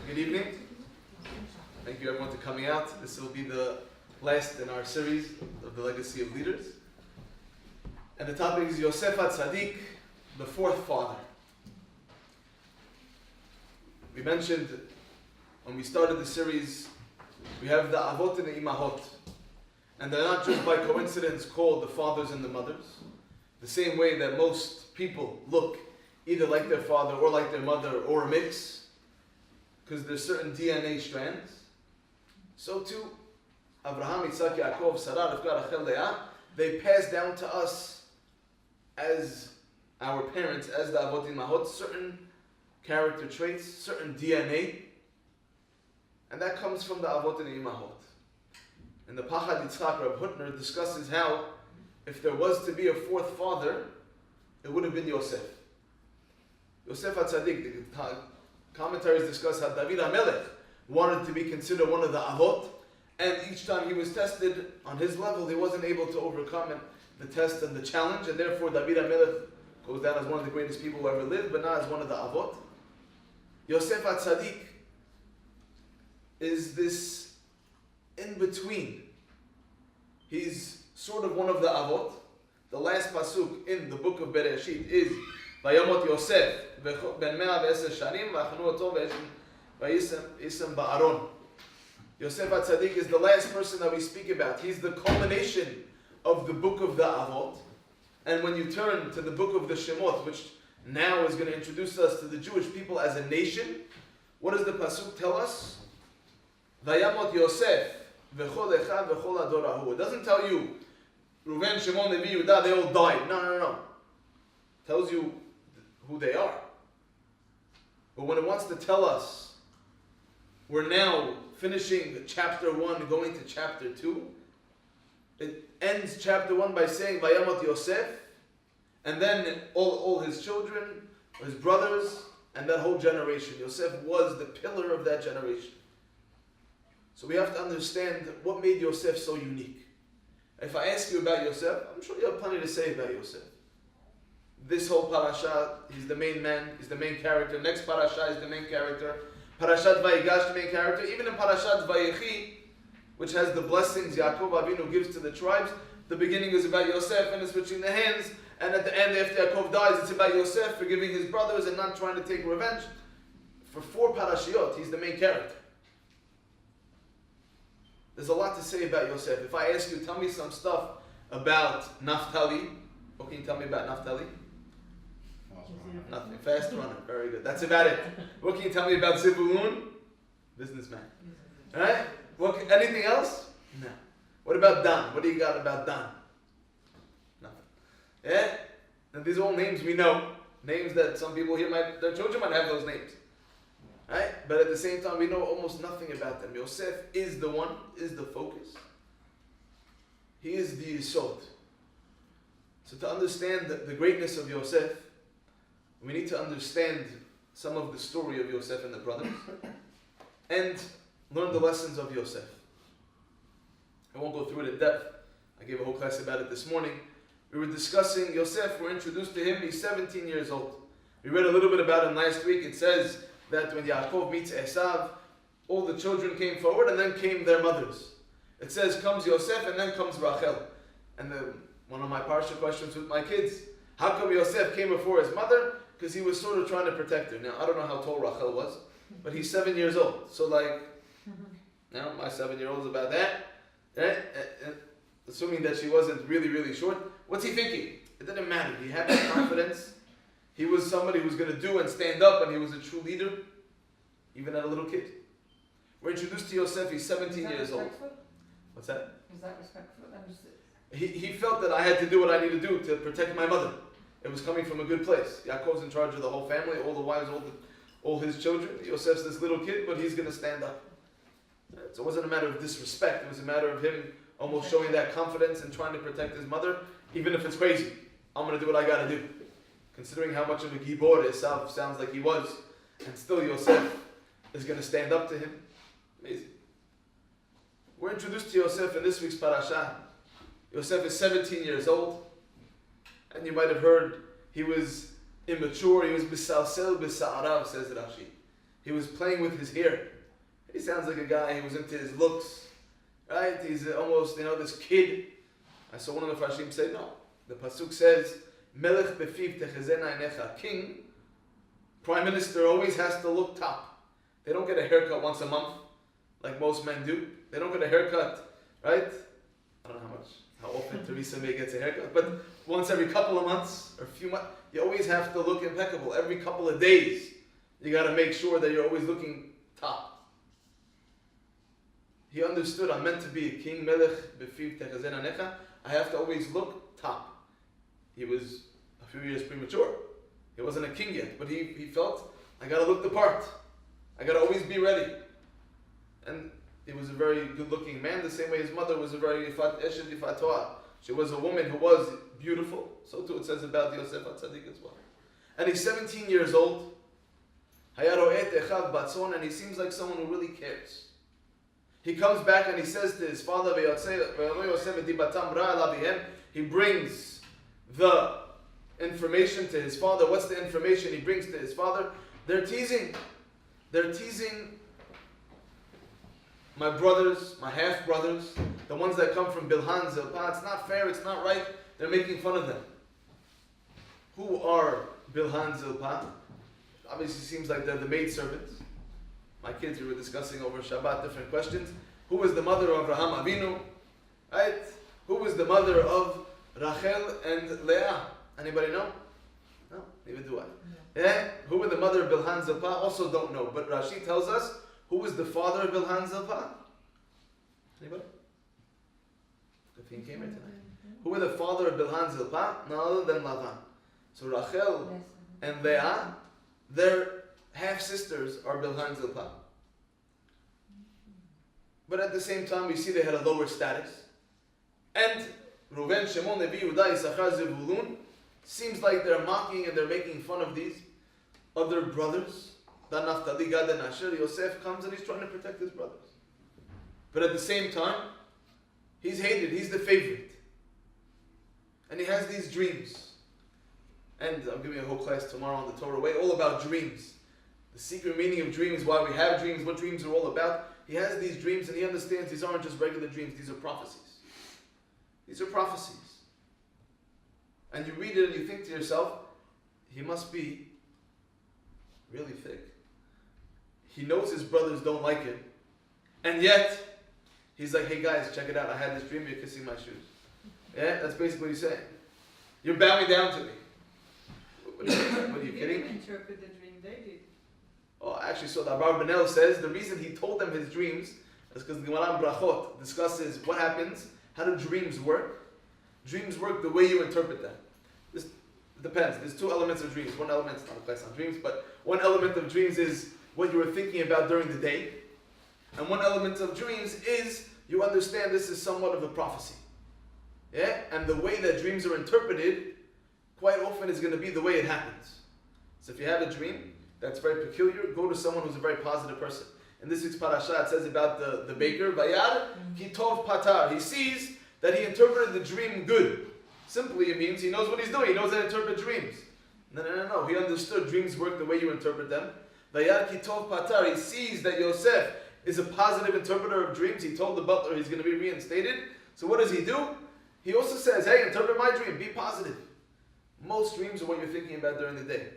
Good evening. Thank you everyone for coming out. This will be the last in our series of the Legacy of Leaders. And the topic is Yosef HaTzadik, the fourth father. We mentioned when we started the series, we have the Avot and the Imahot. And they're not just by coincidence called the fathers and the mothers. The same way that most people look either like their father or like their mother or a mix, because there's certain DNA strands. So too, Abraham, Yitzhak, Yaakov, Sarah, Rivka, Rachel, Leah, they pass down to us as our parents, as the Avot and Imahot, certain character traits, certain DNA, and that comes from the Avot and Imahot. And the Pachad Yitzchak, Reb Hutner, discusses how if there was to be a fourth father, it would have been Yosef. Yosef HaTzadik, the commentaries discuss how David HaMelech wanted to be considered one of the Avot, and each time he was tested on his level, he wasn't able to overcome the test and the challenge, and therefore David HaMelech goes down as one of the greatest people who ever lived, but not as one of the Avot. Yosef HaTzadik is this in-between. He's sort of one of the Avot. The last pasuk in the book of Bereshit is Vayamot Yosef ben 110 shanim v'achnu oto v'yisem ba'aron. Yosef HaTzadik is the last person that we speak about. He's the culmination of the book of the Avot. And when you turn to the book of the Shemot, which now is going to introduce us to the Jewish people as a nation, what does the pasuk tell us? Vayamot Yosef v'chol echad v'chol ador ahu. It doesn't tell you Reuven, Shimon, Levi, Yehuda, they all died. No. It tells you who they are. But when it wants to tell us, we're now finishing chapter 1, going to chapter 2. It ends chapter 1 by saying, Vayamot Yosef, and then all his children, his brothers, and that whole generation. Yosef was the pillar of that generation. So we have to understand what made Yosef so unique. If I ask you about Yosef, I'm sure you have plenty to say about Yosef. This whole parasha, he's the main man, he's the main character. Next parasha is the main character. Parashat Vayigash, the main character. Even in Parashat Vayechi, which has the blessings Yaakov Avinu gives to the tribes, the beginning is about Yosef and it's switching the hands. And at the end, after Yaakov dies, it's about Yosef forgiving his brothers and not trying to take revenge. For 4 parashiot, he's the main character. There's a lot to say about Yosef. If I ask you, tell me some stuff about Naphtali. What can you tell me about Naphtali? Nothing. Fast runner. Very good. That's about it. What can you tell me about Zebulun? Businessman. Alright? Anything else? No. What about Dan? What do you got about Dan? Nothing. Yeah? And these are all names we know. Names that some people here their children might have those names. Right? But at the same time, we know almost nothing about them. Yosef is the one, is the focus. He is the Yisod. So to understand the greatness of Yosef, we need to understand some of the story of Yosef and the brothers and learn the lessons of Yosef. I won't go through it in depth. I gave a whole class about it this morning. We were discussing Yosef. We're introduced to him. He's 17 years old. We read a little bit about him last week. It says that when Yaakov meets Esav, all the children came forward and then came their mothers. It says comes Yosef and then comes Rachel. And one of my parsha questions with my kids, how come Yosef came before his mother? Because he was sort of trying to protect her. Now, I don't know how tall Rachel was, but he's 7 years old. So now my 7-year-old is about that. Right? Assuming that she wasn't really, really short. What's he thinking? It didn't matter. He had that confidence. He was somebody who was going to do and stand up, and he was a true leader, even as a little kid. We're introduced to Yosef. He's 17 years old. What's that? Was that respectful? He felt that I had to do what I need to do to protect my mother. It was coming from a good place. Yaakov's in charge of the whole family, all the wives, all his children. Yosef's this little kid, but he's going to stand up. So it wasn't a matter of disrespect. It was a matter of him almost showing that confidence and trying to protect his mother, even if it's crazy. I'm going to do what I got to do. Considering how much of a gibor Esav sounds like he was, and still Yosef is going to stand up to him. Amazing. We're introduced to Yosef in this week's parasha. Yosef is 17 years old, and you might have heard he was immature, he was bisalsel bisa'arav, says Rashi. He was playing with his hair. He sounds like a guy who was into his looks. Right? He's almost, this kid. I saw one of the Farshim say, no. The Pasuk says, Melech befiv techezena einecha. King, Prime Minister always has to look top. They don't get a haircut once a month, like most men do. They don't get a haircut, right? I don't know how often Teresa May gets a haircut, but once every couple of months, or a few months, you always have to look impeccable. Every couple of days, you got to make sure that you're always looking top. He understood, I'm meant to be a king, Melech befiv techezena einecha. I have to always look top. He was a few years premature. He wasn't a king yet, but he felt, I got to look the part. I got to always be ready. And he was a very good-looking man, the same way his mother was a very eshet yifat. She was a woman who was beautiful. So too it says about Yosef HaTzadik as well. And he's 17 years old. And he seems like someone who really cares. He comes back and he says to his father, he brings the information to his father. What's the information he brings to his father? They're teasing. They're teasing my brothers, my half-brothers, the ones that come from Bilhan, Zilpah. It's not fair, it's not right. They're making fun of them. Who are Bilhan, Zilpah? Obviously seems like they're the maidservants. My kids, we were discussing over Shabbat different questions. Who was the mother of Avraham Avinu? Right? Who was the mother of Rachel and Leah? Anybody know? No, neither do I. No. Yeah? Who were the mother of Bilhan Zilpah? Also don't know. But Rashi tells us who was the father of Bilhan Zilpah? Anybody? Good thing came here tonight. Who were the father of Bilhan Zilpah? None other than Lavan. So Rachel and Leah, their half-sisters are Bilhan Zilpah. But at the same time, we see they had a lower status. And Reuven, Shimon, Levi, Yehuda, Issachar, Zevulun, seems like they're mocking and they're making fun of these other brothers. Dan Naphtali, Gad, and Asher. Yosef comes and he's trying to protect his brothers. But at the same time, he's hated, he's the favorite. And he has these dreams. And I'll give you a whole class tomorrow on the Torah Way, all about dreams. The secret meaning of dreams, why we have dreams, what dreams are all about. He has these dreams and he understands these aren't just regular dreams, these are prophecies. These are prophecies. And you read it and you think to yourself, he must be really thick. He knows his brothers don't like him. And yet, he's like, hey guys, check it out. I had this dream, you're kissing my shoes. Yeah, that's basically what he's saying. You're bowing down to me. What are you kidding? He didn't interpret the dream, they did. Oh, actually, so the Abar Benel says the reason he told them his dreams is because the Gemara in Brachot discusses what happens, how do dreams work. Dreams work the way you interpret them. This depends. There's two elements of dreams. One element, it's not a class on dreams, but one element of dreams is what you were thinking about during the day. And one element of dreams is you understand this is somewhat of a prophecy. Yeah? And the way that dreams are interpreted quite often is going to be the way it happens. So if you have a dream that's very peculiar, go to someone who's a very positive person. In this week's parasha, it says about the baker, Vayad, ki tov patar. He sees that he interpreted the dream good. Simply, it means he knows what he's doing. He knows how to interpret dreams. No. He understood dreams work the way you interpret them. Vayad ki tov patar. He sees that Yosef is a positive interpreter of dreams. He told the butler he's going to be reinstated. So what does he do? He also says, hey, interpret my dream. Be positive. Most dreams are what you're thinking about during the day.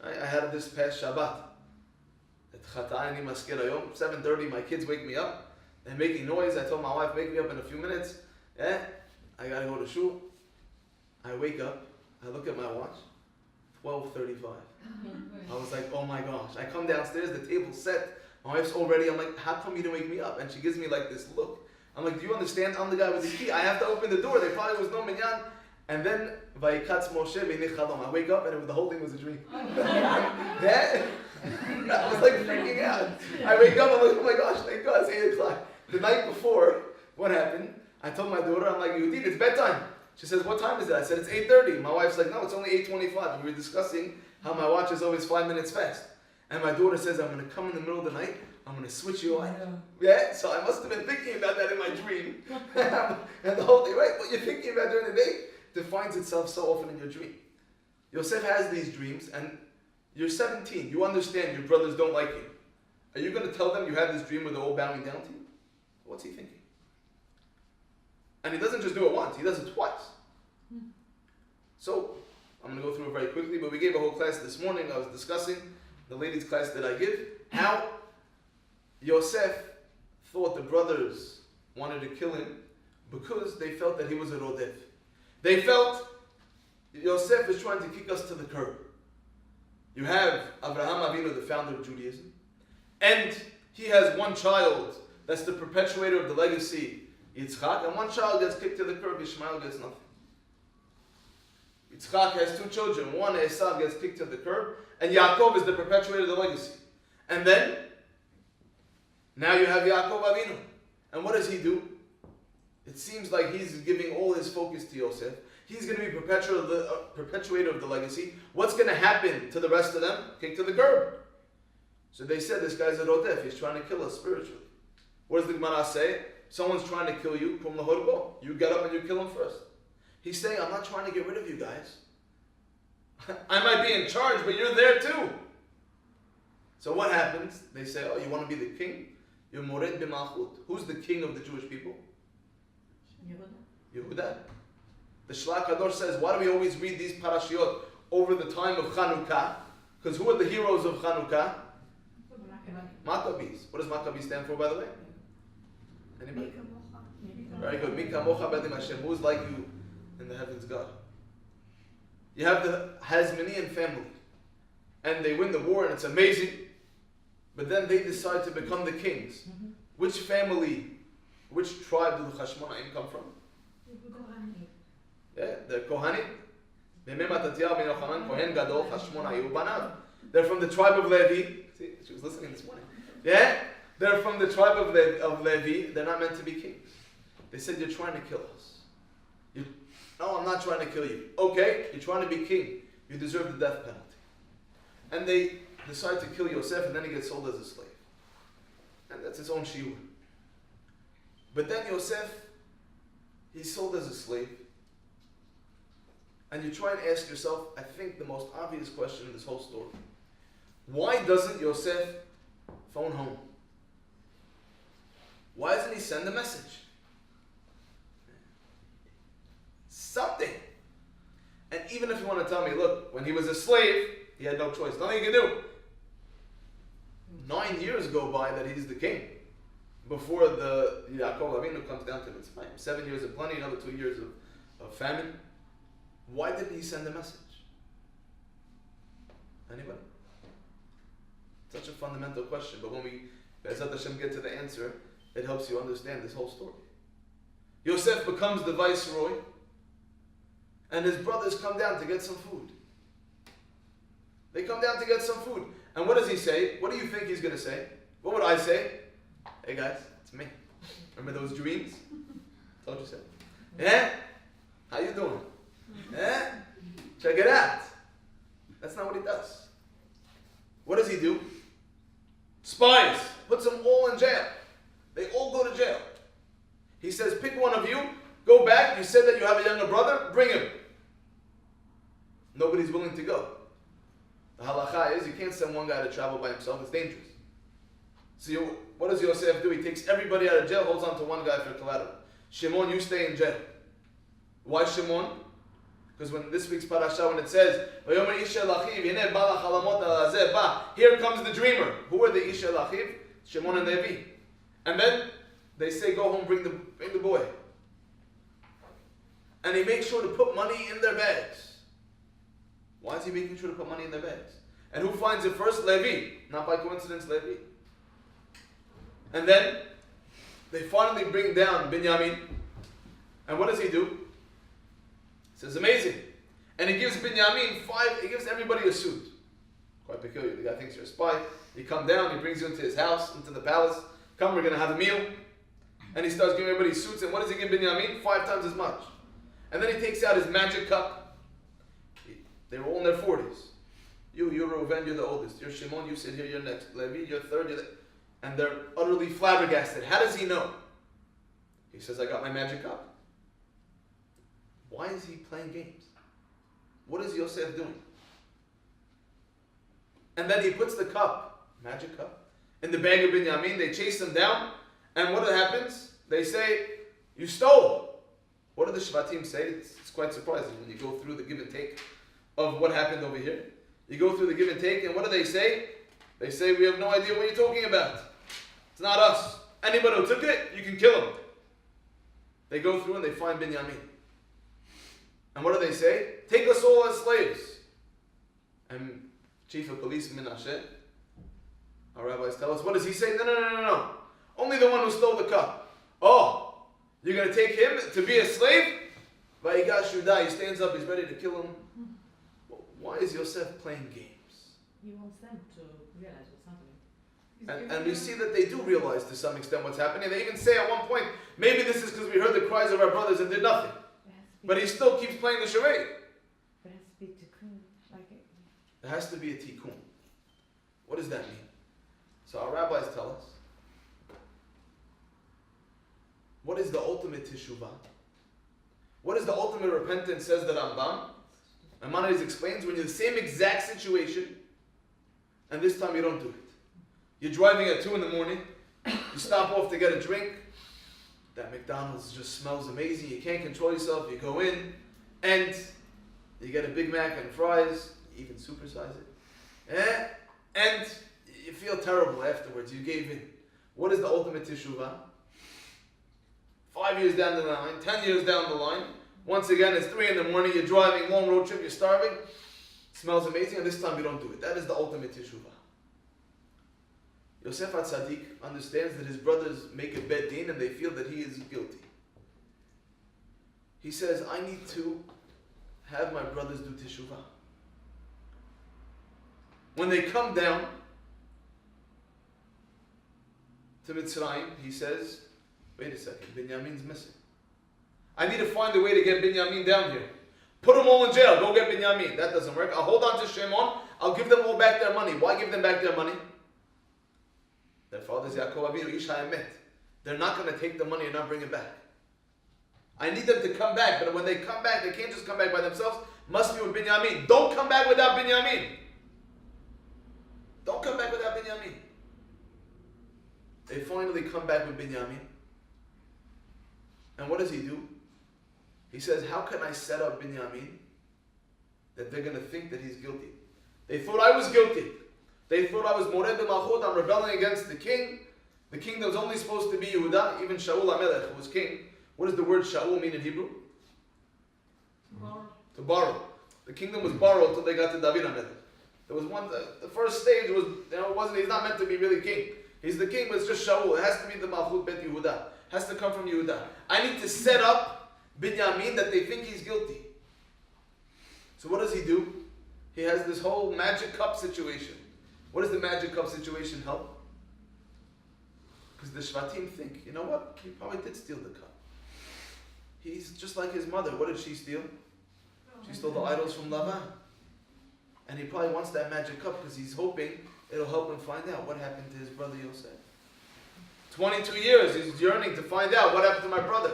I had this past Shabbat. At 7:30, my kids wake me up. They're making noise. I told my wife, wake me up in a few minutes. Yeah, I gotta go to shul. I wake up. I look at my watch. 12:35. I was like, oh my gosh. I come downstairs. The table's set. My wife's all ready. I'm like, how come you didn't wake me up? And she gives me like this look. I'm like, do you understand? I'm the guy with the key. I have to open the door. There probably was no minyan. And then, Vayikatz Moshe v'nich chalom. I wake up and the whole thing was a dream. Yeah? I was like freaking out. I wake up, I'm like, oh my gosh, thank God, it's 8 o'clock. The night before, what happened? I told my daughter, I'm like, Yehudit, it's bedtime. She says, what time is it? I said, it's 8:30. My wife's like, no, it's only 8:25. We were discussing how my watch is always 5 minutes fast. And my daughter says, I'm going to come in the middle of the night, I'm going to switch you on. Yeah? So I must have been thinking about that in my dream. And the whole thing, right? What you're thinking about during the day defines itself so often in your dream. Yosef has these dreams, and you're 17. You understand your brothers don't like you. Are you going to tell them you had this dream where they're all bowing down to you? What's he thinking? And he doesn't just do it once, he does it twice. So, I'm going to go through it very quickly, but we gave a whole class this morning. I was discussing, the ladies' class that I give, how Yosef thought the brothers wanted to kill him because they felt that he was a rodef. They felt Yosef is trying to kick us to the curb. You have Abraham Avinu, the founder of Judaism, and he has one child that's the perpetuator of the legacy, Yitzchak, and one child gets kicked to the curb, Ishmael gets nothing. Yitzchak has two children, one Esav gets kicked to the curb, and Yaakov is the perpetuator of the legacy. And then, now you have Yaakov Avinu. And what does he do? It seems like he's giving all his focus to Yosef. He's going to be perpetuator of the legacy. What's going to happen to the rest of them? Kick to the curb. So they said, this guy's a rodef. He's trying to kill us spiritually. What does the Gemara say? Someone's trying to kill you. Kum lahorbo. You get up and you kill him first. He's saying, I'm not trying to get rid of you guys. I might be in charge, but you're there too. So what happens? They say, oh, you want to be the king? You're mored b'malchut. Who's the king of the Jewish people? Yehuda. The Shlach Hador says, why do we always read these parashiot over the time of Chanukah? Because who are the heroes of Chanukah? Maccabees. What does Maccabees stand for, by the way? Anybody? Very good. Mika mocha bedim Hashem. Who's like you in the heavens, God? You have the Hasmonean family, and they win the war, and it's amazing. But then they decide to become the kings. Which family, which tribe do the Hashmonaim come from? Yeah, the Kohanim. They're from the tribe of Levi. See, she was listening this morning. Yeah, they're from the tribe of Levi. They're not meant to be kings. They said, you're trying to kill us. No, I'm not trying to kill you. Okay, you're trying to be king. You deserve the death penalty. And they decide to kill Yosef, and then he gets sold as a slave. And that's his own shiur. But then Yosef, he's sold as a slave. And you try and ask yourself, I think the most obvious question in this whole story. Why doesn't Yosef phone home? Why doesn't he send a message? Something. And even if you want to tell me, look, when he was a slave, he had no choice. Nothing he can do. 9 years go by that he's the king. Before the Yaakov Avinu comes down to Mitzrayim. 7 years of plenty, another 2 years of famine. Why didn't he send a message? Anybody? Such a fundamental question, but when we, Be'ezat Hashem, get to the answer, it helps you understand this whole story. Yosef becomes the viceroy, and his brothers come down to get some food. They come down to get some food. And what does he say? What do you think he's going to say? What would I say? Hey guys, it's me. Remember those dreams? Told you so. Yeah? How you doing? Yeah? Check it out. That's not what he does. What does he do? Spies. Puts them all in jail. They all go to jail. He says, pick one of you, go back, you said that you have a younger brother, bring him. Nobody's willing to go. The halacha is you can't send one guy to travel by himself, it's dangerous. So what does Yosef do? He takes everybody out of jail, holds on to one guy for collateral. Shimon, you stay in jail. Why Shimon? Because when this week's parasha, when it says, here comes the dreamer. Who are the Isha Lachiv? Shimon and Levi. And then they say, go home, bring the boy. And he makes sure to put money in their bags. Why is he making sure to put money in their bags? And who finds it first? Levi. Not by coincidence, Levi. And then they finally bring down Binyamin. And what does he do? He says, amazing. And he gives Binyamin he gives everybody a suit. Quite peculiar. The guy thinks you're a spy. You come down, he brings you into his house, into the palace. Come, we're going to have a meal. And he starts giving everybody suits. And what does he give Binyamin? 5 times as much. And then he takes out his magic cup. They were all in their 40s. You're Reuven, you're the oldest. You're Shimon, you sit here, you're next. Levi, you're third. And they're utterly flabbergasted. How does he know? He says, I got my magic cup. Why is he playing games? What is Yosef doing? And then he puts the cup, magic cup, in the bag of Binyamin. They chase him down. And what happens? They say, you stole. What do the Shvatim say? It's quite surprising when you go through the give and take of what happened over here. You go through the give and take, and what do they say? They say, we have no idea what you're talking about. It's not us. Anybody who took it, you can kill him. They go through and they find Binyamin. And what do they say? Take us all as slaves. And Chief of Police Menashe, our rabbis tell us, what does he say? No. Only the one who stole the cup. Oh, you're going to take him to be a slave? Vayigash Yudah, he stands up, he's ready to kill him. Why is Yosef playing games? He wants them to realize what's happening. And we see that they do realize to some extent what's happening. They even say at one point, maybe this is because we heard the cries of our brothers and did nothing. But he still keeps playing the charade. But it has to be tikkun. There has to be a tikkun. What does that mean? So our rabbis tell us, what is the ultimate teshuvah? What is the ultimate repentance, says the Rambam? Maimonides explains, when you're in the same exact situation, and this time you don't do it. You're driving at 2 in the morning, you stop off to get a drink, that McDonald's just smells amazing, you can't control yourself, you go in, and you get a Big Mac and fries, you even supersize it, and you feel terrible afterwards, you gave in. What is the ultimate teshuvah? 5 years down the line, 10 years down the line, once again it's 3 in the morning, you're driving, long road trip, you're starving, it smells amazing, and this time you don't do it. That is the ultimate teshuvah. Yosef HaTzadik understands that his brothers make a bed din and they feel that he is guilty. He says, I need to have my brothers do teshuvah. When they come down to Mitzrayim, he says, wait a second, Binyamin's missing. I need to find a way to get Binyamin down here. Put them all in jail, go get Binyamin. That doesn't work. I'll hold on to Shimon, I'll give them all back their money. Why give them back their money? Their father's Yaakov Avinu, Ish HaEmet. They're not going to take the money and not bring it back. I need them to come back, but when they come back, they can't just come back by themselves. Must be with Binyamin. Don't come back without Binyamin. Don't come back without Binyamin. They finally come back with Binyamin. And what does he do? He says, how can I set up Binyamin that they're going to think that he's guilty? They thought I was guilty. They thought I was Mored Malchut, I'm rebelling against the king. The kingdom was only supposed to be Yehuda, even Shaul HaMelech, who was king. What does the word Shaul mean in Hebrew? To borrow. The kingdom was borrowed until they got to David HaMelech. There was one, the first stage was, he's not meant to be really king. He's the king, but it's just Shaul. It has to be the Malchut Bet Yehuda. It has to come from Yehuda. I need to set up Binyamin that they think he's guilty. So what does he do? He has this whole magic cup situation. What does the magic cup situation help? Because the Shvatim think, you know what? He probably did steal the cup. He's just like his mother. What did she steal? She stole the idols from Lavan. And he probably wants that magic cup because he's hoping it'll help him find out what happened to his brother Yosef. 22 years, he's yearning to find out what happened to my brother.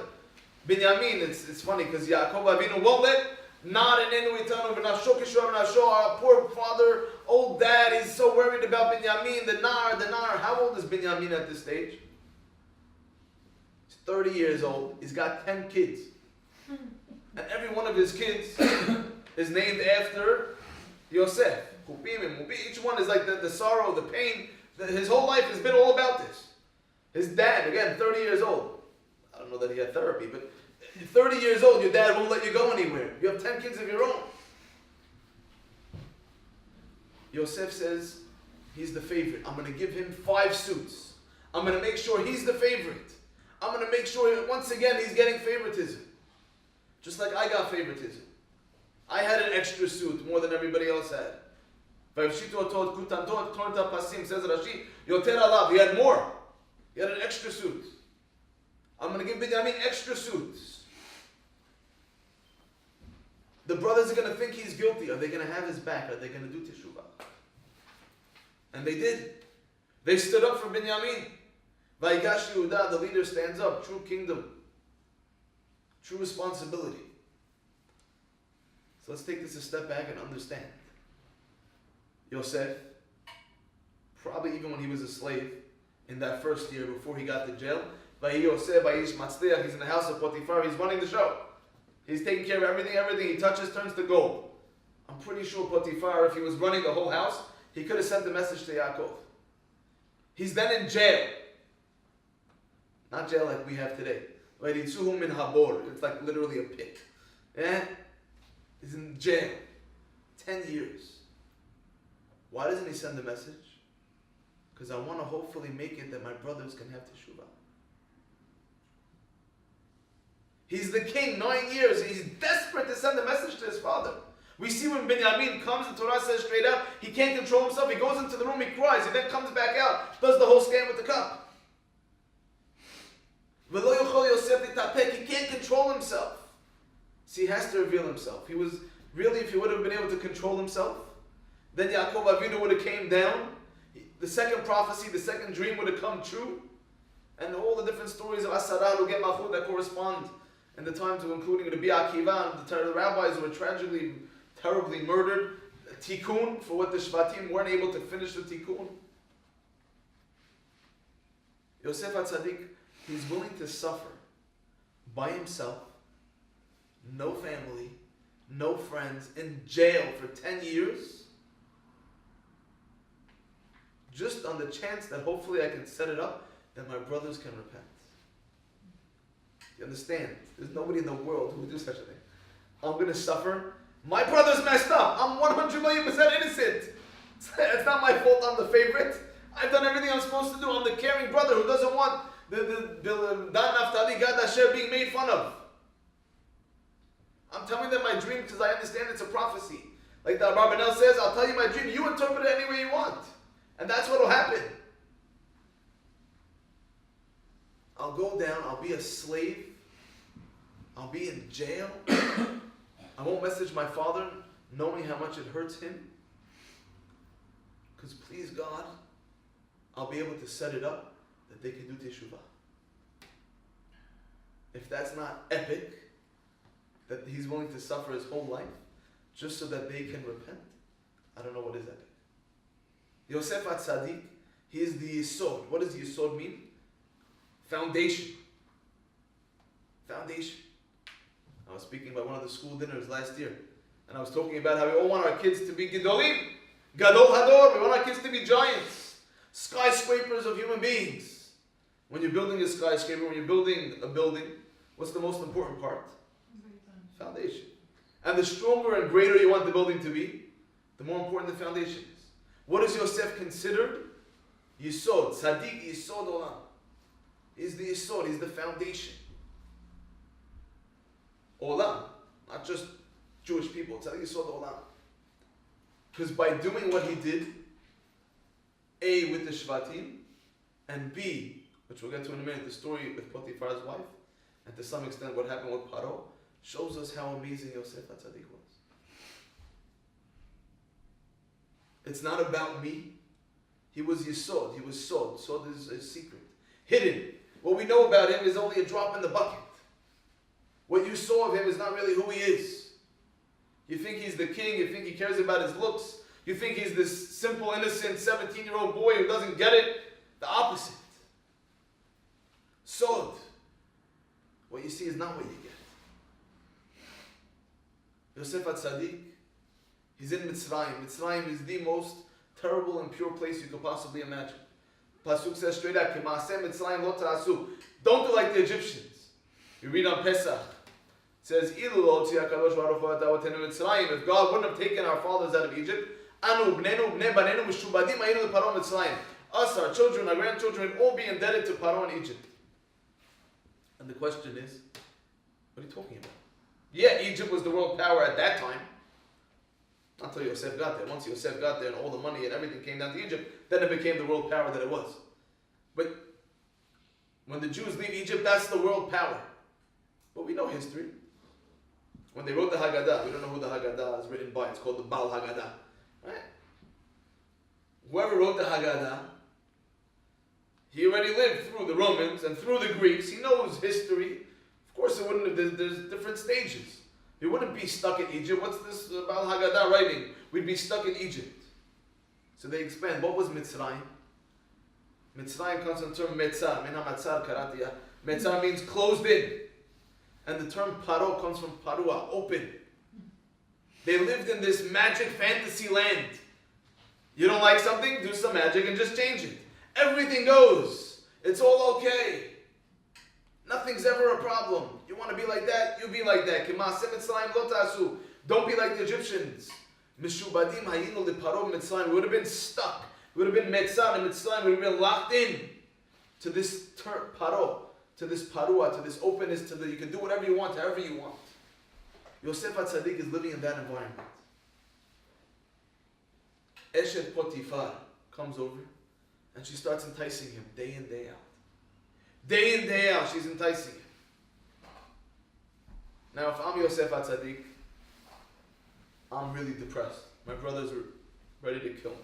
Binyamin, it's funny because Yaakov Avinu won't let not an enu itanu v'nafsho kishor v'nafsho. Our poor father, old dad, he's so worried about Binyamin, the nar. How old is Binyamin at this stage? He's 30 years old. He's got 10 kids. And every one of his kids is named after Yosef. Each one is like the sorrow, the pain. His whole life has been all about this. His dad, again, 30 years old. I don't know that he had therapy, but 30 years old, your dad won't let you go anywhere. You have 10 kids of your own. Yosef says, he's the favorite. I'm going to give him 5 suits. I'm going to make sure he's the favorite. I'm going to make sure, once again, he's getting favoritism. Just like I got favoritism. I had an extra suit more than everybody else had. Says Rashi, Yoter alav, he had more. He had an extra suit. I'm going to give Binyamin extra suits. The brothers are going to think he's guilty. Are they going to have his back? Are they going to do teshuvah? And they did. They stood up for Binyamin. Vayigash Yehuda, the leader stands up. True kingdom. True responsibility. So let's take this a step back and understand. Yosef, probably even when he was a slave, in that first year before he got to jail. Vayi Yosef, Vayish Matzliach, he's in the house of Potiphar, he's running the show. He's taking care of everything he touches turns to gold. I'm pretty sure Potiphar, if he was running the whole house, he could have sent a message to Yaakov. He's then in jail. Not jail like we have today. Vayitzuhu min habor. It's like literally a pit. Yeah? He's in jail. 10 years. Why doesn't he send a message? Because I want to hopefully make it that my brothers can have teshuvah. He's the king, 9 years. He's desperate to send a message to his father. We see when Binyamin comes, the Torah says straight out, he can't control himself. He goes into the room, he cries. He then comes back out, does the whole scan with the cup. V'lo yochol Yosef litapek. He can't control himself. See, he has to reveal himself. He was really, if he would have been able to control himself, then Yaakov Avinu would have came down. The second prophecy, the second dream would have come true. And all the different stories of Asara, Luget Malchut that correspond in the time to including Rabbi Akiva and the rabbis who were tragically, terribly murdered. Tikkun, for what the Shvatim weren't able to finish the Tikkun. Yosef HaTzadik, he's willing to suffer by himself, no family, no friends, in jail for 10 years, just on the chance that hopefully I can set it up that my brothers can repent. You understand? There's nobody in the world who would do such a thing. I'm going to suffer. My brother's messed up. I'm 100 million percent innocent. It's not my fault I'm the favorite. I've done everything I'm supposed to do. I'm the caring brother who doesn't want the Dan Naftali Gad Asher being made fun of. I'm telling them my dream because I understand it's a prophecy. Like the Abarbanel says, I'll tell you my dream. You interpret it any way you want. And that's what will happen. I'll go down. I'll be a slave. I'll be in jail. I won't message my father knowing how much it hurts him. Because please God, I'll be able to set it up that they can do teshuvah. If that's not epic, that he's willing to suffer his whole life just so that they can repent, I don't know what is epic. Yosef HaTzadik, he is the Yisod. What does Yisod mean? Foundation. Foundation. I was speaking about one of the school dinners last year, and I was talking about how we all want our kids to be Gedolim, Gadol Hador. We want our kids to be giants, skyscrapers of human beings. When you're building a skyscraper, when you're building a building, what's the most important part? Foundation. And the stronger and greater you want the building to be, the more important the foundation is. What is Yosef considered? Yisod, Tzaddik Yisod Olam. He's the Yisod, he's the foundation. Olam, not just Jewish people. Tzaddik Yisod Olam. Because by doing what he did, A, with the Shvatim, and B, which we'll get to in a minute, the story with Potiphar's wife, and to some extent what happened with Paro, shows us how amazing Yosef HaTzadik was. It's not about me. He was Yisod. He was Sod. Sod is a secret. Hidden. What we know about him is only a drop in the bucket. What you saw of him is not really who he is. You think he's the king. You think he cares about his looks. You think he's this simple, innocent 17-year-old boy who doesn't get it. The opposite. Sod. What you see is not what you get. Yosef HaTzadik, he's in Mitzrayim. Mitzrayim is the most terrible and pure place you could possibly imagine. Pasuk says straight out, K'maaseh Mitzrayim lo ta'asu. Don't do like the Egyptians. You read on Pesach. It says, Ilu lo hotzi HaKadosh Baruch Hu et avotenu Mitzrayim. If God wouldn't have taken our fathers out of Egypt, Anu bnenu bnei banenu mishubadim hayinu leParo Mitzrayim. Us, our children, our grandchildren, would all be indebted to Paro in Egypt. And the question is, what are you talking about? Yeah, Egypt was the world power at that time. Not until Yosef got there. Once Yosef got there and all the money and everything came down to Egypt, then it became the world power that it was. But when the Jews leave Egypt, that's the world power. But we know history. When they wrote the Haggadah, we don't know who the Haggadah is written by. It's called the Baal Haggadah. Right? Whoever wrote the Haggadah, he already lived through the Romans and through the Greeks. He knows history. Of course, it wouldn't have, there's different stages. We wouldn't be stuck in Egypt. What's this about Haggadah writing? We'd be stuck in Egypt. So they expand. What was Mitzrayim? Mitzrayim comes from the term metzar. Min hamatzar karatiya. Metzar means closed in. And the term paro comes from parua, open. They lived in this magic fantasy land. You don't like something? Do some magic and just change it. Everything goes. It's all okay. Nothing's ever a problem. You want to be like that? You be like that. Don't be like the Egyptians. We would have been stuck. We would have been metzar in Mitzrayim. We would have been locked in to this paro, to this parua, to this openness, you can do whatever you want, however you want. Yosef HaTzadik is living in that environment. Eshet Potifar comes over and she starts enticing him day in, day out. Day in, day out, she's enticing him. Now, if I'm Yosef HaTzadik, I'm really depressed. My brothers are ready to kill me.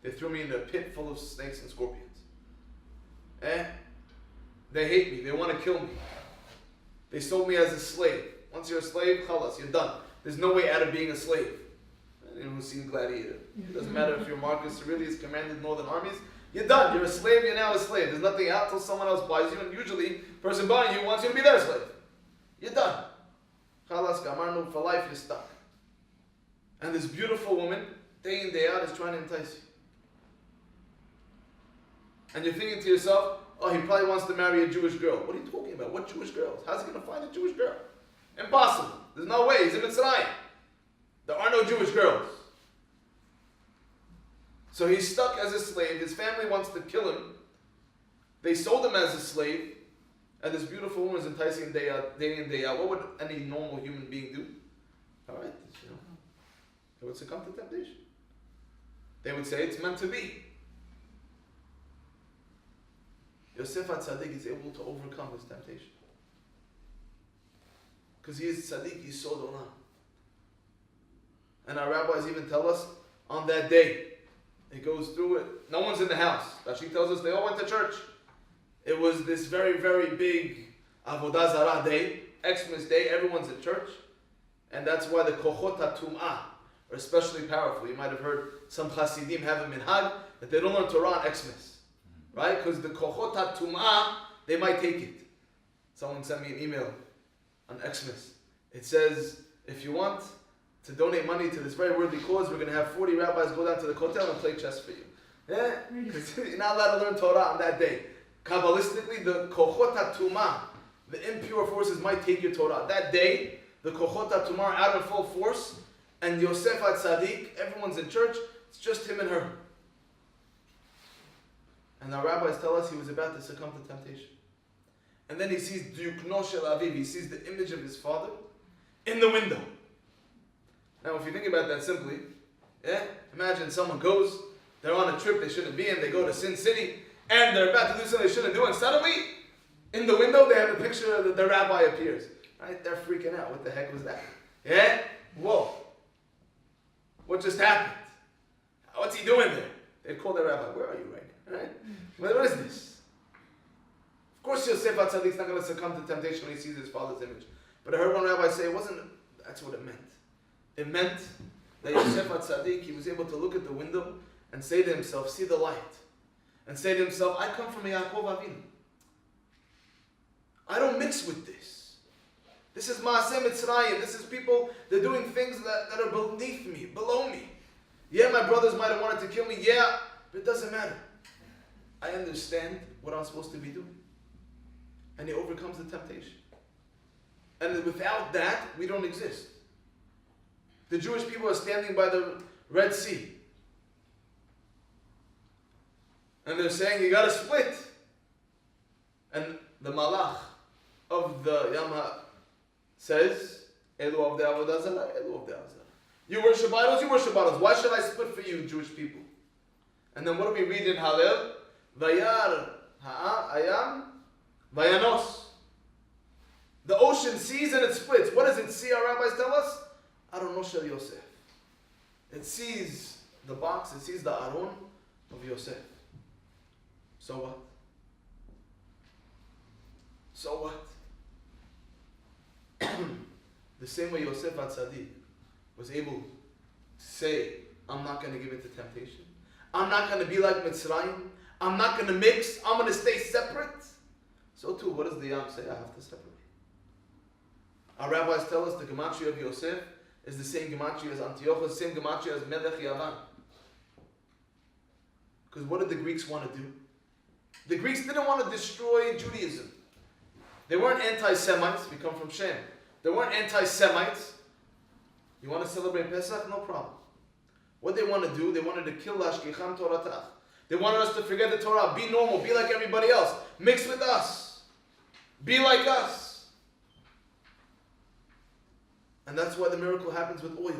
They threw me in a pit full of snakes and scorpions. They hate me. They want to kill me. They sold me as a slave. Once you're a slave, khalas, you're done. There's no way out of being a slave. Anyone who's seen Gladiator. It doesn't matter if you're Marcus Aurelius, commanded northern armies. You're done. You're a slave. You're now a slave. There's nothing out till someone else buys you. And usually, the person buying you wants you to be their slave. You're done. Khalas, gamarnu, for life, you're stuck. And this beautiful woman, day in, day out, is trying to entice you. And you're thinking to yourself, oh, he probably wants to marry a Jewish girl. What are you talking about? What Jewish girls? How's he going to find a Jewish girl? Impossible. There's no way. He's in Mitzrayim. There are no Jewish girls. So he's stuck as a slave. His family wants to kill him. They sold him as a slave. And this beautiful woman is enticing him day in, day out. What would any normal human being do? All right, they would succumb to temptation. They would say it's meant to be. Yosef HaTzadik is able to overcome his temptation. Because he is tzaddik, he's sod olam. And our rabbis even tell us, on that day, it goes through it. No one's in the house. Rashi tells us they all went to church. It was this very, very big Avodah Zarah day, Xmas day, everyone's in church. And that's why the kochot HaTum'ah are especially powerful. You might have heard some Hasidim have a minhag that they don't learn Torah on Xmas. Right? Because the kochot HaTum'ah, they might take it. Someone sent me an email on Xmas. It says, if you want to donate money to this very worthy cause, we're going to have 40 rabbis go down to the kotel and play chess for you. Yeah? Because you're not allowed to learn Torah on that day. Kabbalistically, the kochot HaTum'ah, the impure forces might take your Torah. That day, the kochot HaTum'ah are out in full force, and Yosef HaTzadik, everyone's in church, it's just him and her. And our rabbis tell us he was about to succumb to temptation. And then he sees Dukno Shel Aviv, he sees the image of his father in the window. Now if you think about that simply, imagine someone goes, they're on a trip they shouldn't be in, they go to Sin City, and they're about to do something they shouldn't do, and suddenly, in the window, they have a picture of the rabbi appears. Right? They're freaking out. What the heck was that? Yeah? Whoa. What just happened? What's he doing there? They'd call the rabbi, where are you right now? Right? What is this? Of course Yosef HaTzadik's not going to succumb to temptation when he sees his father's image. But I heard one rabbi say, that's what it meant. It meant that Yosef HaTzadik, he was able to look at the window and say to himself, see the light. And say to himself, I come from Yaakov Avinu. I don't mix with this. This is Maaseh Mitzrayim. This is people, they're doing things that are beneath me, below me. Yeah, my brothers might have wanted to kill me. Yeah, but it doesn't matter. I understand what I'm supposed to be doing. And he overcomes the temptation. And without that, we don't exist. The Jewish people are standing by the Red Sea. And they're saying, you got to split. And the malach of the Yama says, Elu avdei avodah zarah, Elu avdei avodah zarah. You worship idols, you worship idols. Why should I split for you, Jewish people? And then what do we read in Hallel? Vayar ha'ayam vayanos. The ocean sees and it splits. What does it see, our rabbis tell us? Arono shel Yosef. It sees the box, it sees the aron of Yosef. So what? So what? The same way Yosef HaTzadik was able to say, I'm not going to give in to temptation. I'm not going to be like Mitzrayim. I'm not going to mix. I'm going to stay separate. So too, what does the Yam say? I have to separate. Our rabbis tell us the gematria of Yosef is the same gematria as Antiochus, same gematria as Melech Yavan. Because what did the Greeks want to do? The Greeks didn't want to destroy Judaism. They weren't anti-Semites. We come from Shem. They weren't anti-Semites. You want to celebrate Pesach? No problem. What they want to do, they wanted to kill Lashkicham Toratach. They wanted us to forget the Torah. Be normal. Be like everybody else. Mix with us. Be like us. And that's why the miracle happens with oil.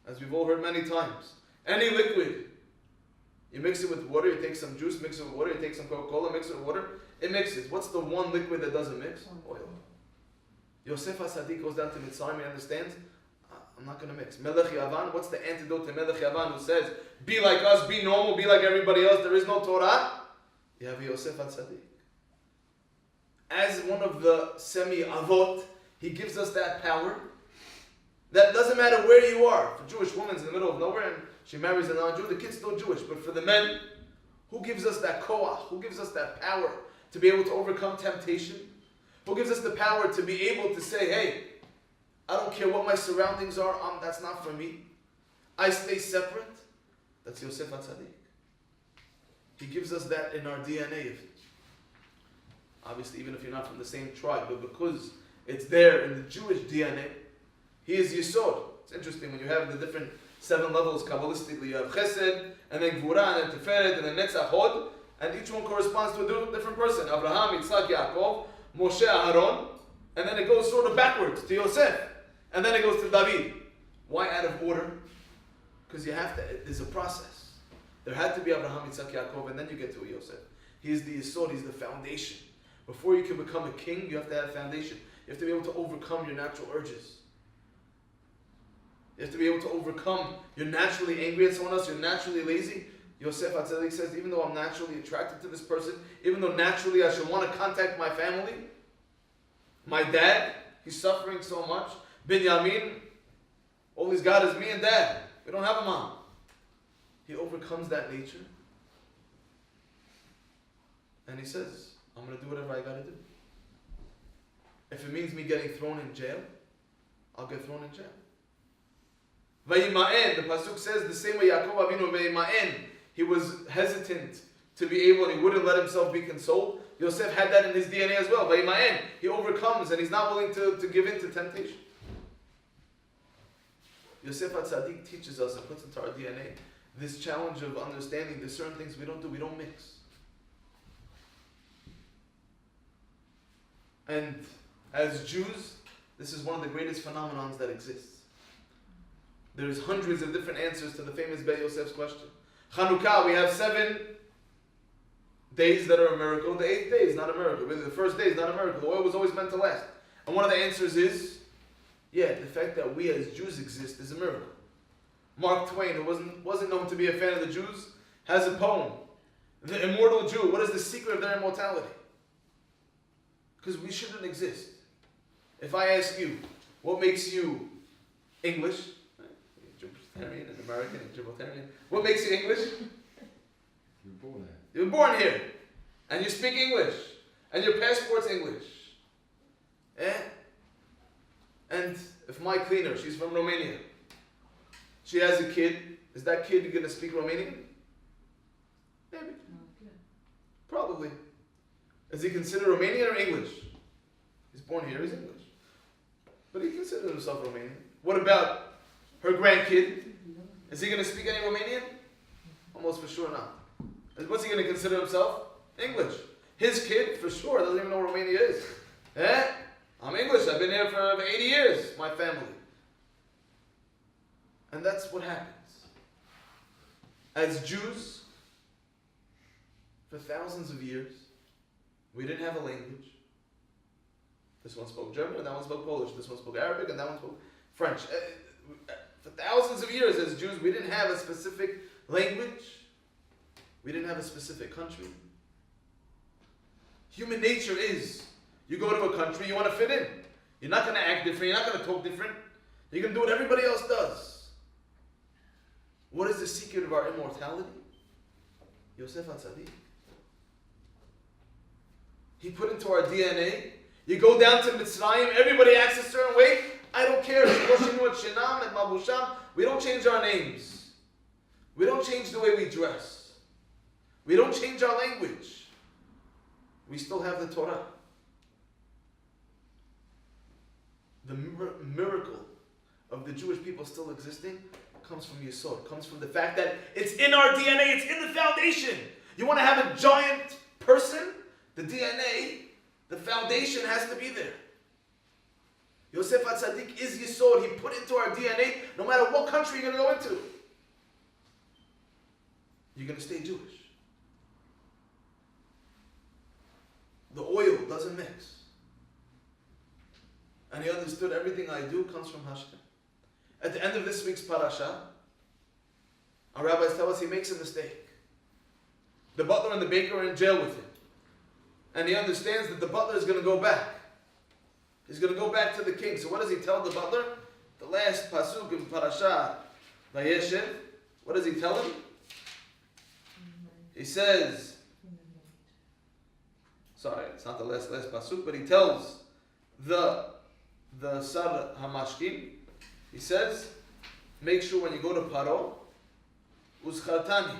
As we've all heard many times. Any liquid. You mix it with water, you take some juice, mix it with water, you take some Coca-Cola, mix it with water. It mixes. What's the one liquid that doesn't mix? Oil. Yosef HaSadik goes down to Mitzrayim and understands, I'm not going to mix. Melech Yavan, what's the antidote to Melech Yavan who says, be like us, be normal, be like everybody else, there is no Torah? You have Yosef HaSadik. As one of the semi-avot, he gives us that power. That doesn't matter where you are. If a Jewish woman's in the middle of nowhere and she marries a non-Jew, the kid's still Jewish. But for the men, who gives us that koach? Who gives us that power to be able to overcome temptation? Who gives us the power to be able to say, hey, I don't care what my surroundings are, that's not for me. I stay separate. That's Yosef HaTzadik. He gives us that in our DNA. Obviously, even if you're not from the same tribe, but because it's there in the Jewish DNA, he is Yesod. It's interesting when you have the different 7 levels Kabbalistically. You have Chesed, and then Gvura, and then Tiferet, and then Netzach Hod, and each one corresponds to a different person. Abraham, Yitzhak, Yaakov, Moshe, Aaron, and then it goes sort of backwards to Yosef, and then it goes to David. Why out of order? Because you have to. There's a process. There had to be Abraham, Yitzhak, Yaakov, and then you get to Yosef. He is the Yesod. He's the foundation. Before you can become a king, you have to have a foundation. You have to be able to overcome your natural urges. You have to be able to overcome. You're naturally angry at someone else. You're naturally lazy. Yosef HaTzadik says, even though I'm naturally attracted to this person, even though naturally I should want to contact my family, my dad, he's suffering so much. Binyamin, all he's got is me and dad. We don't have a mom. He overcomes that nature. And he says, I'm going to do whatever I got to do. If it means me getting thrown in jail, I'll get thrown in jail. Vayima'en, the pasuk says the same way Yaakov Avinu Vayima'en, he was hesitant to be able and he wouldn't let himself be consoled. Yosef had that in his DNA as well. Vayima'en, he overcomes and he's not willing to give in to temptation. Yosef HaTzadik teaches us and puts into our DNA this challenge of understanding there's certain things we don't do, we don't mix. And as Jews, this is one of the greatest phenomenons that exists. There's hundreds of different answers to the famous Bet Yosef's question. Chanukah, we have 7 days that are a miracle. The 8th day is not a miracle. Really, the first day is not a miracle. The oil was always meant to last. And one of the answers is, the fact that we as Jews exist is a miracle. Mark Twain, who wasn't known to be a fan of the Jews, has a poem. The immortal Jew, what is the secret of their immortality? Because we shouldn't exist. If I ask you, what makes you English? Gibraltarian and American and Gibraltarian. What makes you English? You were born here. You were born here. And you speak English. And your passport's English. And if my cleaner, she's from Romania, she has a kid, is that kid going to speak Romanian? Maybe. Okay. Probably. Is he considered Romanian or English? He's born here, he's English. But he considers himself Romanian. What about her grandkid? Is he going to speak any Romanian? Almost for sure not. And what's he going to consider himself? English. His kid, for sure, doesn't even know what Romania is. I'm English. I've been here for 80 years, my family. And that's what happens. As Jews, for thousands of years, we didn't have a language. This one spoke German, and that one spoke Polish. This one spoke Arabic, and that one spoke French. For thousands of years, as Jews, we didn't have a specific language. We didn't have a specific country. Human nature is, you go to a country, you want to fit in. You're not going to act different. You're not going to talk different. You're going to do what everybody else does. What is the secret of our immortality? Yosef HaTzadik. He put into our DNA. You go down to Mitzrayim, everybody acts a certain way. I don't care. Shinam and Mabusham. We don't change our names. We don't change the way we dress. We don't change our language. We still have the Torah. The miracle of the Jewish people still existing comes from Yesod, comes from the fact that it's in our DNA, it's in the foundation. You want to have a giant person? The DNA, the foundation has to be there. Yosef HaTzadik is Yesod. He put into our DNA, no matter what country you're going to go into, you're going to stay Jewish. The oil doesn't mix. And he understood everything I do comes from Hashem. At the end of this week's parasha, our rabbis tell us he makes a mistake. The butler and the baker are in jail with him. And he understands that the butler is going to go back. He's going to go back to the king. So what does he tell the butler? The last pasuk in parasha, Vayeshev, what does he tell him? He says, sorry, it's not the last pasuk, but he tells the Sar Hamashkim, he says, make sure when you go to Paro, Uzchartani,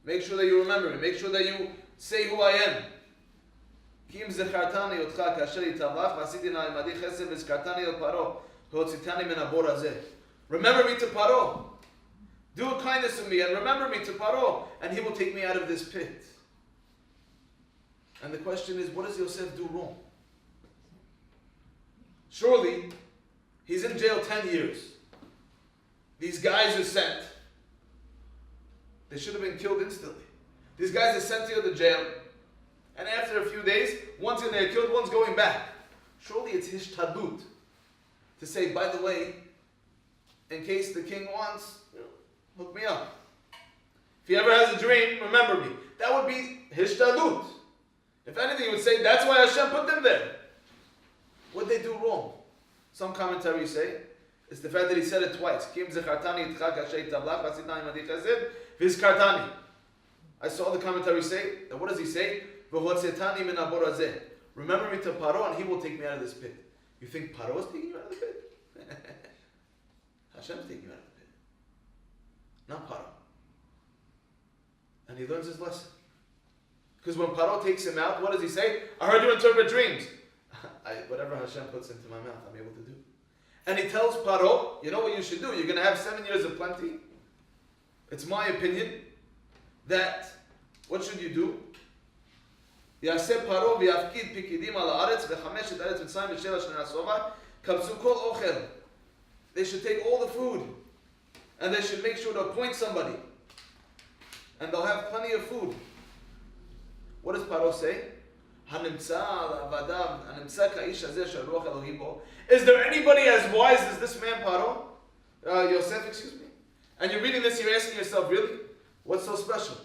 make sure that you remember me, make sure that you say who I am. Kim zechartani otcha kasher itamlach, v'asiti na'imadi chesed v'zkartani el Paro, v'hotzitani min habor hazeh. Remember me to Paro. Do a kindness to me and remember me to Paro, and he will take me out of this pit. And the question is, what does Yosef do wrong? Surely, he's in jail 10 years. These guys are sent. They should have been killed instantly. These guys are sent to the jail. And after a few days, one's in there killed, one's going back. Surely it's hishtadlut to say, by the way, in case the king wants, hook me up. If he ever has a dream, remember me. That would be hishtadlut. If anything, he would say, that's why Hashem put them there. What did they do wrong? Some commentaries say, it's the fact that he said it twice. Kim zechartani itcha kasher tablach v'asitna imadi chesed v'zkartani. I saw the commentary say, that what does he say? V'hotzitani min habor hazeh. Remember me to Paro and he will take me out of this pit. You think Paro is taking you out of the pit? Hashem is taking you out of the pit. Not Paro. And he learns his lesson. Because when Paro takes him out, what does he say? I heard you interpret dreams. Whatever Hashem puts into my mouth, I'm able to do. And he tells Paro, you know what you should do? You're going to have 7 years of plenty. It's my opinion that, what should you do? יעשה פרעה ויפקיד פקידים על הארץ וחמשת ארץ מצרים ושבע שני השובע קבצו כל אוכל. They should take all the food and they should make sure to appoint somebody and they'll have plenty of food. What does Paro say? Is there anybody as wise as this man Paro? Yosef, excuse me. And you're reading this, you're asking yourself, really? What's so special?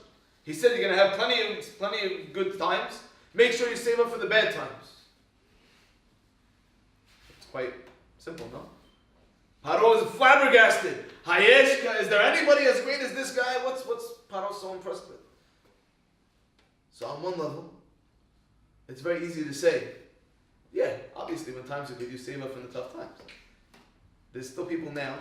He said you're going to have plenty of good times. Make sure you save up for the bad times. It's quite simple, no? Paro is flabbergasted. Hayeshka, is there anybody as great as this guy? What's Paro so impressed with? So on one level, it's very easy to say, yeah, obviously when times are good, you save up for the tough times. There's still people now,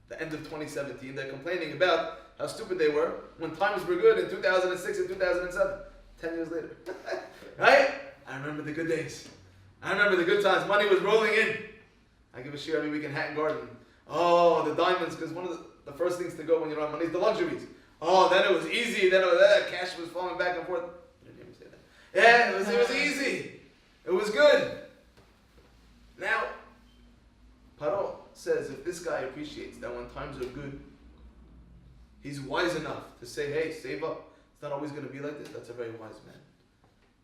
the end of 2017, they're complaining about how stupid they were when times were good in 2006 and 2007. 10 years later. Right? I remember the good days. I remember the good times. Money was rolling in. I give a share every week in Hatton Garden. Oh, the diamonds, because one of the first things to go when you don't have money is the luxuries. Oh, then it was easy. Then it was cash was falling back and forth. I didn't even say that. Yeah, it was easy. It was good. Now, Paro says if this guy appreciates that when times are good, he's wise enough to say, hey, save up. It's not always going to be like this. That's a very wise man.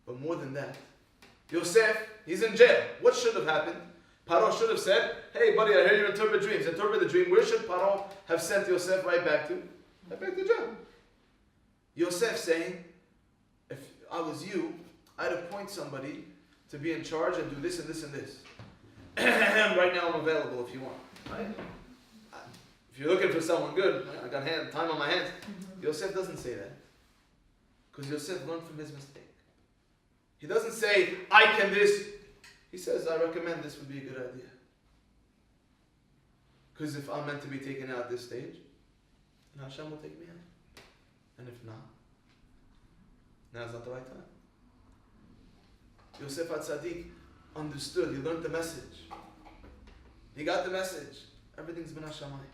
But more than that, Yosef, he's in jail. What should have happened? Paro should have said, hey buddy, I hear you interpret dreams. Interpret the dream. Where should Paro have sent Yosef right back to? Right back to jail. Yosef saying, if I was you, I'd appoint somebody to be in charge and do this and this and this. Right now I'm available if you want. Right? If you're looking for someone good, I got time on my hands. Yosef doesn't say that. Because Yosef learned from his mistake. He doesn't say, I can this. He says, I recommend this would be a good idea. Because if I'm meant to be taken out at this stage, then Hashem will take me out. And if not, now's not the right time. Yosef HaTzadik understood. He learned the message. He got the message. Everything's been Hashemayim.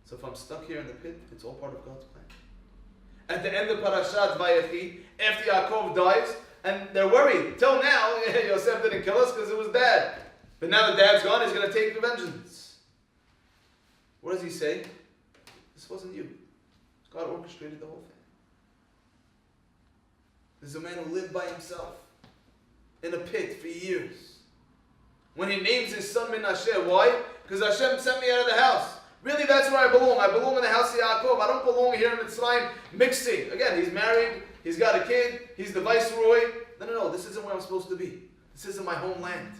So if I'm stuck here in the pit, it's all part of God's plan. At the end of Parashat Vayechi, after Yaakov dies, and they're worried. Till now, Yosef didn't kill us because it was dad. But now that dad's gone, he's going to take vengeance. What does he say? This wasn't you. God orchestrated the whole thing. There's a man who lived by himself in a pit for years. When he names his son Menashe, why? Because Hashem sent me out of the house. Really, that's where I belong. I belong in the house of Yaakov. I don't belong here in Mitzrayim mixing. Again, he's married, he's got a kid, he's the viceroy. No, this isn't where I'm supposed to be. This isn't my homeland.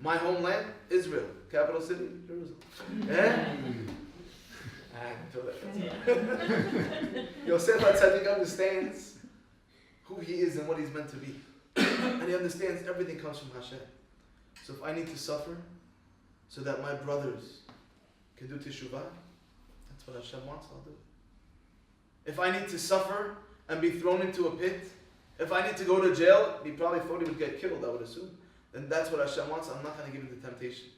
My homeland, Israel. Capital city, Jerusalem. Eh? Yosef HaTzadik understands who he is and what he's meant to be. And he understands everything comes from Hashem. So if I need to suffer so that my brothers can do teshuvah, that's what Hashem wants, I'll do it. If I need to suffer and be thrown into a pit, if I need to go to jail, he probably thought he would get killed, I would assume. Then that's what Hashem wants. I'm not going to give him the temptation.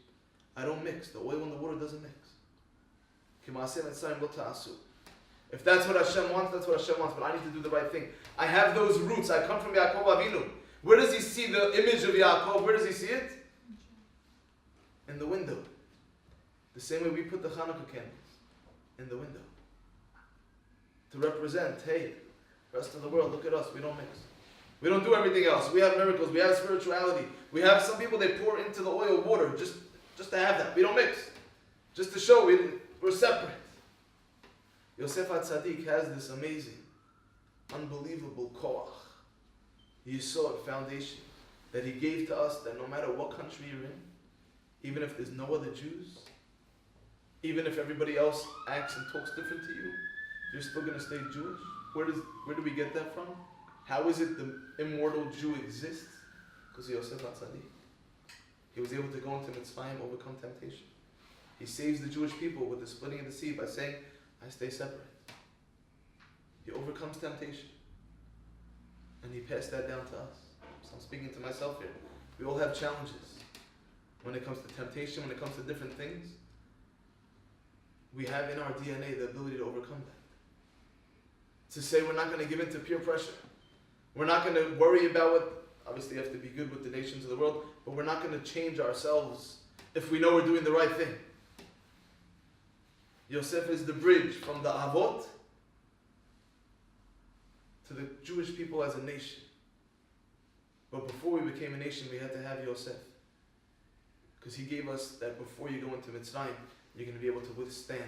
I don't mix. The oil and the water doesn't mix. If that's what Hashem wants, that's what Hashem wants. But I need to do the right thing. I have those roots. I come from Yaakov Avinu. Where does he see the image of Yaakov? Where does he see it? In the window. The same way we put the Hanukkah candles in the window. To represent, hey, rest of the world, look at us. We don't mix. We don't do everything else. We have miracles. We have spirituality. We have some people, they pour into the oil water just to have that. We don't mix. Just to show we're separate. Yosef HaTzadik has this amazing, unbelievable koach, yesod, foundation, that he gave to us, that no matter what country you're in, even if there's no other Jews, even if everybody else acts and talks different to you, you're still going to stay Jewish. Where do we get that from? How is it the immortal Jew exists? Because of Yosef HaTzadik. He was able to go into Mitzrayim, overcome temptation. He saves the Jewish people with the splitting of the sea by saying, I stay separate. He overcomes temptation. And he passed that down to us. So I'm speaking to myself here. We all have challenges. When it comes to temptation, when it comes to different things, we have in our DNA the ability to overcome that. To say we're not going to give in to peer pressure. We're not going to worry about what, obviously you have to be good with the nations of the world, but we're not going to change ourselves if we know we're doing the right thing. Yosef is the bridge from the Avot to the Jewish people as a nation. But before we became a nation, we had to have Yosef. Because he gave us that before you go into Mitzrayim, you're going to be able to withstand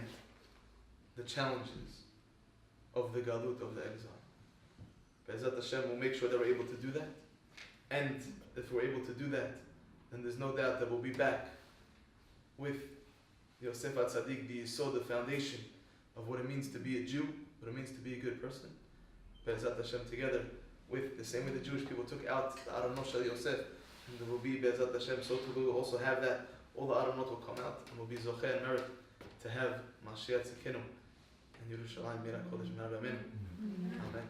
the challenges of the Galut, of the exile. Be'ezat Hashem will make sure that we're able to do that. And if we're able to do that, then there's no doubt that we'll be back with Yosef HaTzadik, the Yisod, the foundation of what it means to be a Jew, what it means to be a good person. Be'ezat Hashem together with the same way the Jewish people took out the Aronot Shel Yosef, and there will be Be'ezat Hashem, so too we will also have that. All the Aronot will come out, and we'll be Zocheh and merit to have Mashiach Tzidkenu and Yerushalayim Mir HaKodesh Mer B'Amen. Amen.